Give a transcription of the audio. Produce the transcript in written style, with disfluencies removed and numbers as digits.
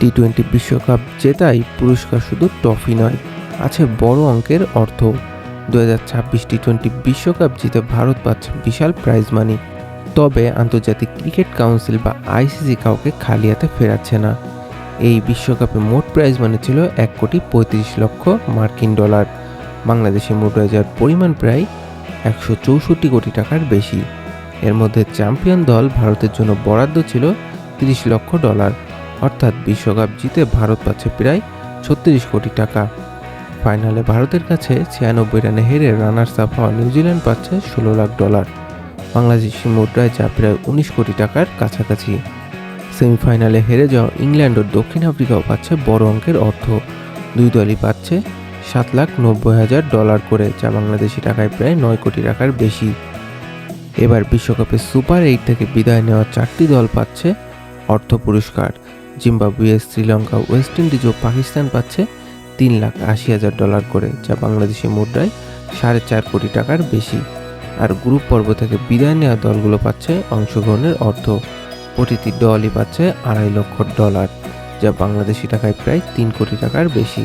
টি-20 বিশ্বকাপ জেতাই পুরস্কার শুধু ট্রফি নয়, আছে বড় অঙ্কের অর্থ। 2026 টি-20 বিশ্বকাপ জিতে ভারত পাচ্ছে বিশাল প্রাইজ মানি। তবে আন্তর্জাতিক ক্রিকেট কাউন্সিল বা আইসিসি কাউকে খালি হাতে ফেরাচ্ছে না। এই বিশ্বকাপে মোট প্রাইজ মানি ছিল 1,35,00,000 মার্কিন ডলার। বাংলাদেশি মুদ্রার পরিমাণ প্রায় 164 কোটি টাকার বেশি। এর মধ্যে চ্যাম্পিয়ন দল ভারতের জন্য বরাদ্দ ছিল 30 লক্ষ ডলার, অর্থাৎ বিশ্বকাপ জিতে ভারত পাচ্ছে প্রায় 36 কোটি টাকা। ফাইনালে ভারতের কাছে 96 রানে হেরে রানার্স আপ হওয়া নিউজিল্যান্ড পাচ্ছে 16 লাখ ডলার, বাংলাদেশি মুদ্রায় যা প্রায় 19 কোটি টাকার কাছাকাছি। সেমিফাইনালে হেরে যাওয়া ইংল্যান্ড ও দক্ষিণ আফ্রিকাও পাচ্ছে বড় অঙ্কের অর্থ। দুই দলই পাচ্ছে 7,90,000 ডলার করে, যা বাংলাদেশি টাকায় প্রায় 9 কোটি টাকার বেশি। এবার বিশ্বকাপে সুপার 8 থেকে বিদায় নেওয়া 4টি দল পাচ্ছে অর্থ পুরস্কার। জিম্বাবুয়ে, শ্রীলঙ্কা, ওয়েস্ট ইন্ডিজ ও পাকিস্তান পাচ্ছে 3,80,000 ডলার করে, যা বাংলাদেশি মুদ্রায় 4.5 কোটি টাকার বেশি। আর গ্রুপ পর্ব থেকে বিদায় নেওয়া দলগুলো পাচ্ছে অংশগ্রহণের অর্থ। প্রতিটি দলই পাচ্ছে 2.5 লক্ষ ডলার, যা বাংলাদেশি টাকায় প্রায় 3 কোটি টাকার বেশি।